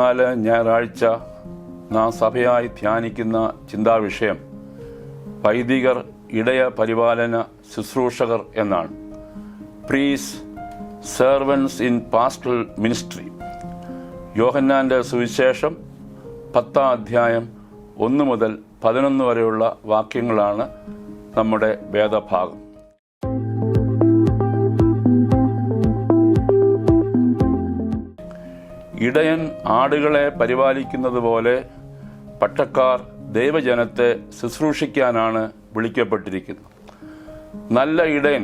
14 ഞായറാഴ്ച നാം സഭയായി ധ്യാനിക്കുന്ന ചിന്താവിഷയം വൈദികർ, ഇടയ പരിപാലന ശുശ്രൂഷകർ എന്നാണ്. പ്രീസ് സെർവൻസ് ഇൻ പാസ്റ്ററൽ മിനിസ്ട്രി. യോഹന്നാന്റെ സുവിശേഷം 10-ാം അധ്യായം 1 മുതൽ 11 വരെയുള്ള വാക്യങ്ങളാണ് നമ്മുടെ വേദഭാഗം. ഇടയൻ ആടുകളെ പരിപാലിക്കുന്നത് പോലെ പട്ടക്കാർ ദൈവജനത്തെ ശുശ്രൂഷിക്കാനാണ് വിളിക്കപ്പെട്ടിരിക്കുന്നത്. നല്ല ഇടയൻ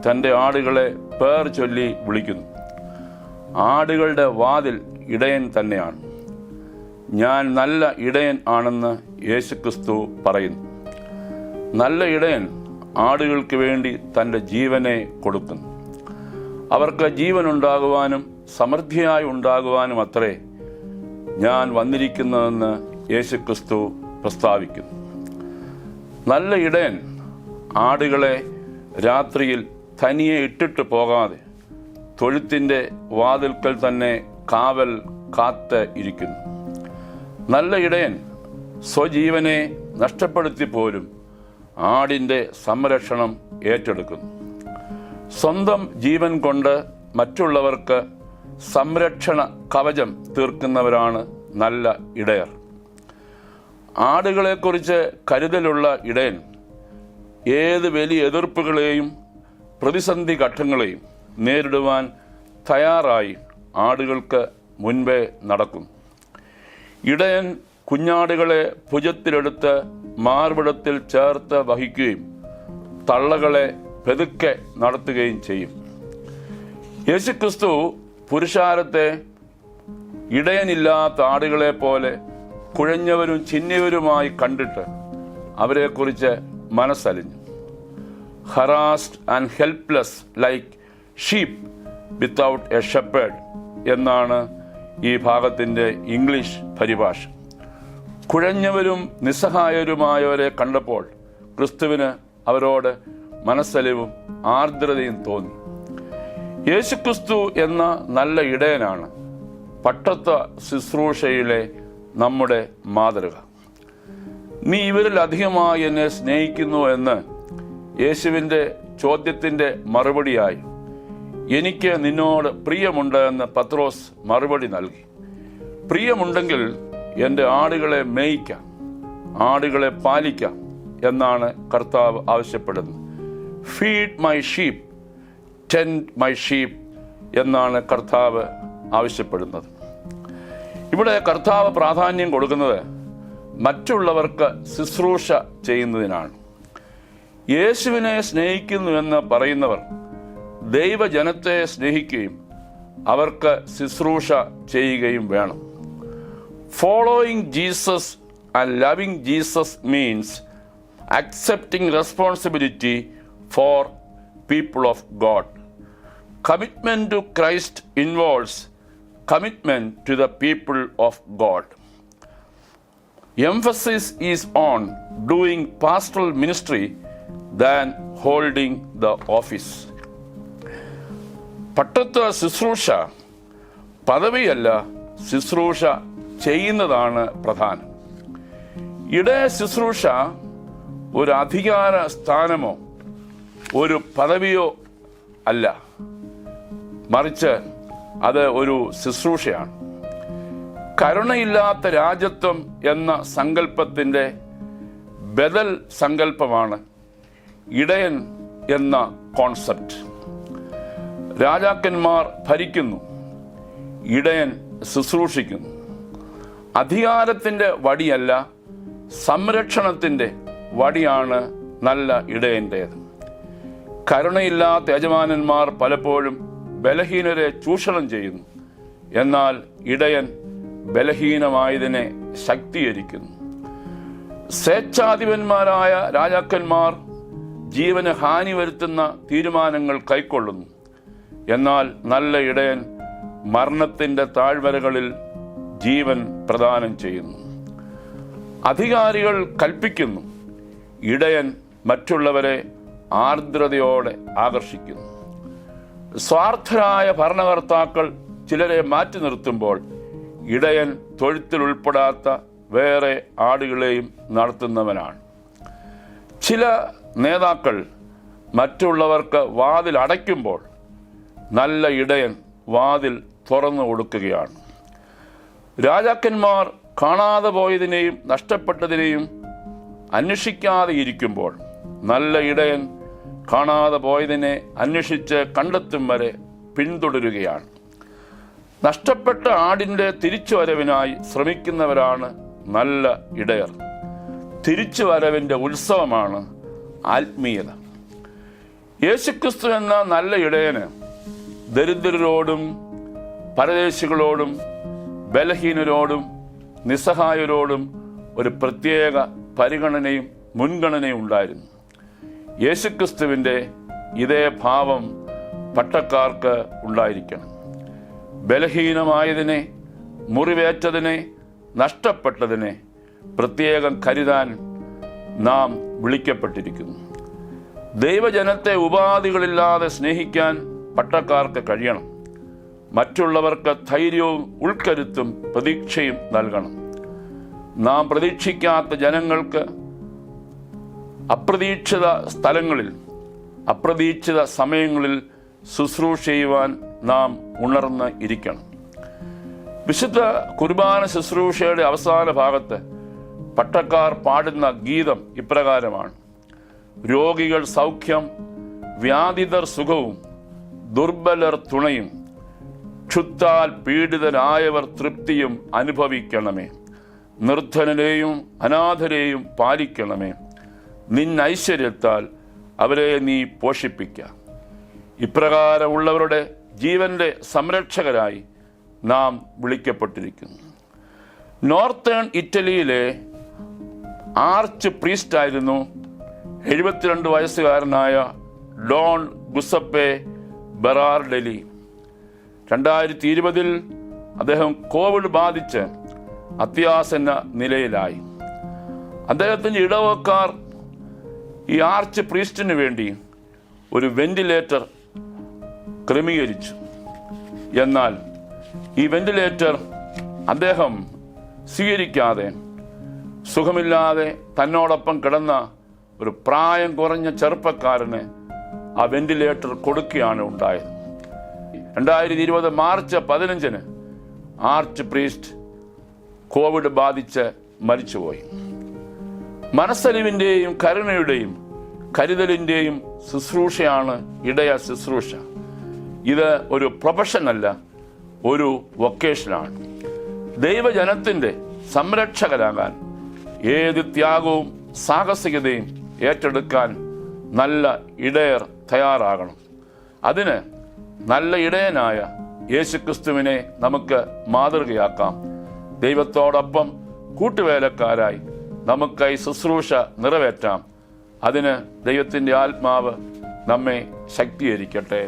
തൻ്റെ ആടുകളെ പേർ ചൊല്ലി വിളിക്കുന്നു. ആടുകളുടെ വാതിൽ ഇടയൻ തന്നെയാണ്. ഞാൻ നല്ല ഇടയൻ ആണെന്ന് യേശുക്രിസ്തു പറയുന്നു. നല്ല ഇടയൻ ആടുകൾക്ക് വേണ്ടി തൻ്റെ ജീവനെ കൊടുക്കുന്നു. അവർക്ക് ജീവനുണ്ടാകുവാനും സമൃദ്ധിയായി ഉണ്ടാകുവാനും അത്രേ ഞാൻ വന്നിരിക്കുന്നതെന്ന് യേശുക്രിസ്തു പ്രസ്താവിക്കുന്നു. നല്ല ഇടയൻ ആടുകളെ രാത്രിയിൽ തനിയെ ഇട്ടിട്ട് പോകാതെ തൊഴുത്തിൻ്റെ വാതിൽക്കൽ തന്നെ കാവൽ കാത്ത് ഇരിക്കുന്നു. നല്ല ഇടയൻ സ്വജീവനെ നഷ്ടപ്പെടുത്തി പോലും ആടിൻ്റെ സംരക്ഷണം ഏറ്റെടുക്കുന്നു. സ്വന്തം ജീവൻ കൊണ്ട് മറ്റുള്ളവർക്ക് സംരക്ഷണ കവചം തീർക്കുന്നവരാണ് നല്ല ഇടയർ. ആടുകളെക്കുറിച്ച് കരുതലുള്ള ഇടയൻ ഏത് വലിയ എതിർപ്പുകളെയും പ്രതിസന്ധി ഘട്ടങ്ങളെയും നേരിടുവാൻ തയ്യാറായി ആടുകൾക്ക് മുൻപേ നടക്കും. ഇടയൻ കുഞ്ഞാടുകളെ ഭുജത്തിലെടുത്ത് മാർവിടത്തിൽ ചേർത്ത് വഹിക്കുകയും തള്ളകളെ പെതുക്കെ നടത്തുകയും ചെയ്യും. യേശുക്രിസ്തു പുരുഷാരത്തെ ഇടയനില്ലാത്ത ആടുകളെ പോലെ കുഴഞ്ഞവരും ചിന്നിയവരുമായി കണ്ടിട്ട് അവരെക്കുറിച്ച് മനസ്സലിഞ്ഞു. Harassed and helpless like sheep without a shepherd എന്നാണ് ഈ ഭാഗത്തിൻ്റെ ഇംഗ്ലീഷ് പരിഭാഷ. കുഴഞ്ഞവരും നിസ്സഹായരുമായവരെ കണ്ടപ്പോൾ ക്രിസ്തുവിന് അവരോട് മനസ്സലിവും ആർദ്രതയും തോന്നി. യേശുക്രിസ്തു എന്ന നല്ല ഇടയനാണ് പട്ടത്വ ശുശ്രൂഷയിലെ നമ്മുടെ മാതൃക. നീ ഇവരിൽ അധികമായി എന്നെ സ്നേഹിക്കുന്നു എന്ന് യേശുവിൻ്റെ ചോദ്യത്തിൻ്റെ മറുപടിയായി എനിക്ക് നിന്നോട് പ്രിയമുണ്ട് എന്ന് പത്രോസ് മറുപടി നൽകി. പ്രിയമുണ്ടെങ്കിൽ എൻ്റെ ആടുകളെ മേയിക്കാം, ആടുകളെ പാലിക്കാം എന്നാണ് കർത്താവ് ആവശ്യപ്പെടുന്നത്. Feed my sheep, tend my sheep എന്നാണ് കർത്താവ് ആവശ്യപ്പെടുന്നത്. ഇവിടെ കർത്താവ് പ്രാധാന്യം കൊടുക്കുന്നത് മറ്റുള്ളവർക്ക് ശുശ്രൂഷ ചെയ്യുന്നതിനാണ്. യേശുവിനെ സ്നേഹിക്കുന്നു എന്ന് പറയുന്നവർ ദൈവജനത്തെ സ്നേഹിക്കുകയും അവർക്ക് ശുശ്രൂഷ ചെയ്യുകയും വേണം. Following Jesus and loving Jesus means accepting responsibility for people of God. Commitment to Christ involves commitment to the people of God. Emphasis is on doing pastoral ministry than holding the office. പട്ടത്വ ശുശ്രൂഷ പദവിയല്ല, ശുശ്രൂഷ ചെയ്യുന്നതാണ് പ്രധാനം. ഇടയ ശുശ്രൂഷ ഒരു അധികാര സ്ഥാനമോ ഒരു പദവിയോ അല്ല, മറിച്ച് അത് ഒരു ശുശ്രൂഷയാണ്. കരുണയില്ലാത്ത രാജ്യത്വം എന്ന സങ്കല്പത്തിൻ്റെ ബദൽ സങ്കല്പമാണ് ഇടയൻ എന്ന കോൺസെപ്റ്റ്. രാജാക്കന്മാർ ഭരിക്കുന്നു, ഇടയൻ ശുശ്രൂഷിക്കുന്നു. അധികാരത്തിൻ്റെ വടിയല്ല, സംരക്ഷണത്തിൻ്റെ വടിയാണ് നല്ല ഇടയൻ്റേത്. കരുണയില്ലാത്ത യജമാനന്മാർ പലപ്പോഴും ബലഹീനരെ ചൂഷണം ചെയ്യുന്നു. എന്നാൽ ഇടയൻ ബലഹീനമായതിനെ ശക്തീകരിക്കുന്നു. സ്വേച്ഛാധിപന്മാരായ രാജാക്കന്മാർ ജീവന് ഹാനി വരുത്തുന്ന തീരുമാനങ്ങൾ കൈക്കൊള്ളുന്നു. എന്നാൽ നല്ല ഇടയൻ മരണത്തിൻ്റെ താഴ്വരകളിൽ ജീവൻ പ്രദാനം ചെയ്യുന്നു. അധികാരികൾ കൽപ്പിക്കുന്നു, ഇടയൻ മറ്റുള്ളവരെ ആർദ്രതയോടെ ആകർഷിക്കുന്നു. സ്വാർത്ഥരായ ഭരണകർത്താക്കൾ ചിലരെ മാറ്റി നിർത്തുമ്പോൾ ഇടയൻ തൊഴുത്തിൽ ഉൾപ്പെടാത്ത വേറെ ആടുകളെയും നടത്തുന്നവനാണ്. ചില നേതാക്കൾ മറ്റുള്ളവർക്ക് വാതിൽ അടയ്ക്കുമ്പോൾ നല്ല ഇടയൻ വാതിൽ തുറന്നു കൊടുക്കുകയാണ്. രാജാക്കന്മാർ കാണാതെ പോയതിനെയും നഷ്ടപ്പെട്ടതിനെയും അന്വേഷിക്കാതെ ഇരിക്കുമ്പോൾ നല്ല ഇടയൻ കാണാതെ പോയതിനെ അന്വേഷിച്ച് കണ്ടെത്തും വരെ പിന്തുടരുകയാണ്. നഷ്ടപ്പെട്ട ആടിൻ്റെ തിരിച്ചുവരവിനായി ശ്രമിക്കുന്നവരാണ് നല്ല ഇടയർ. തിരിച്ചുവരവിൻ്റെ ഉത്സവമാണ് ആത്മീയത. യേശുക്രിസ്തു എന്ന നല്ല ഇടയന് ദരിദ്രരോടും പരദേശികളോടും ബലഹീനരോടും നിസ്സഹായരോടും ഒരു പ്രത്യേക പരിഗണനയും മുൻഗണനയും ഉണ്ടായിരുന്നു. യേശുക്രിസ്തുവിൻ്റെ ഇതേ ഭാവം പട്ടക്കാർക്ക് ഉണ്ടായിരിക്കണം. ബലഹീനമായതിനെ, മുറിവേറ്റതിനെ, നഷ്ടപ്പെട്ടതിനെ പ്രത്യേകം കരുതാൻ നാം വിളിക്കപ്പെട്ടിരിക്കുന്നു. ദൈവജനത്തെ ഉപാധികളില്ലാതെ സ്നേഹിക്കാൻ പട്ടക്കാർക്ക് കഴിയണം. മറ്റുള്ളവർക്ക് ധൈര്യവും ഉൾക്കരുത്തും പ്രതീക്ഷയും നൽകണം. നാം പ്രതീക്ഷിക്കാത്ത ജനങ്ങൾക്ക് അപ്രതീക്ഷിത സ്ഥലങ്ങളിൽ അപ്രതീക്ഷിത സമയങ്ങളിൽ ശുശ്രൂഷ ചെയ്യുവാൻ നാം ഉണർന്ന് ഇരിക്കണം. വിശുദ്ധ കുർബാന ശുശ്രൂഷയുടെ അവസാന ഭാഗത്ത് പട്ടക്കാർ പാടുന്ന ഗീതം ഇപ്രകാരമാണ്: രോഗികൾ സൗഖ്യം, വ്യാധിതർ സുഖവും, ദുർബലർ തുണയും, ക്ഷുത്താൽ പീഡിതരായവർ തൃപ്തിയും അനുഭവിക്കണമേ. നിർധനരെയും അനാഥരെയും പാലിക്കണമേ. നിന്നൈശ്വര്യത്താൽ അവരെ നീ പോഷിപ്പിക്ക. ഇപ്രകാരമുള്ളവരുടെ ജീവന്റെ സംരക്ഷകരായി നാം വിളിക്കപ്പെട്ടിരിക്കുന്നു. നോർത്തേൺ ഇറ്റലിയിലെ ആർച്ച് പ്രീസ്റ്റായിരുന്നു 72 വയസ്സുകാരനായ ഡോൺ ഗുസപ്പെ ബെറാർഡെലി. 2020 അദ്ദേഹം കോവിഡ് ബാധിച്ച് അത്യാസന്ന നിലയിലായി. അദ്ദേഹത്തിൻ്റെ ഇടവക്കാർ ഈ ആർച്ച് പ്രീസ്റ്റിന് വേണ്ടി ഒരു വെന്റിലേറ്റർ ക്രമീകരിച്ചു. എന്നാൽ ഈ വെന്റിലേറ്റർ അദ്ദേഹം സ്വീകരിക്കാതെ സുഖമില്ലാതെ തന്നോടൊപ്പം കിടന്ന ഒരു പ്രായം കുറഞ്ഞ ചെറുപ്പക്കാരന് ആ വെന്റിലേറ്റർ കൊടുക്കുകയാണ് ഉണ്ടായത്. 2020 മാർച്ച് 15 ആർച്ച് പ്രീസ്റ്റ് കോവിഡ് ബാധിച്ച് മരിച്ചുപോയി. മനസ്സലിവിൻ്റെയും കരുണയുടെയും കരുതലിൻ്റെയും ശുശ്രൂഷയാണ് ഇടയ ശുശ്രൂഷ. ഇത് ഒരു പ്രൊഫഷനല്ല, ഒരു വൊക്കേഷനാണ്. ദൈവജനത്തിൻ്റെ സംരക്ഷകരാകാൻ ഏത് ത്യാഗവും സാഹസികതയും ഏറ്റെടുക്കാൻ നല്ല ഇടയർ തയ്യാറാകണം. അതിന് നല്ല ഇടയനായ യേശുക്രിസ്തുവിനെ നമുക്ക് മാതൃകയാക്കാം. ദൈവത്തോടൊപ്പം കൂട്ടുവേലക്കാരായി നമുക്കായി ശുശ്രൂഷ നിറവേറ്റാം. അതിന് ദൈവത്തിൻ്റെ ആത്മാവ് നമ്മെ ശക്തീകരിക്കട്ടെ.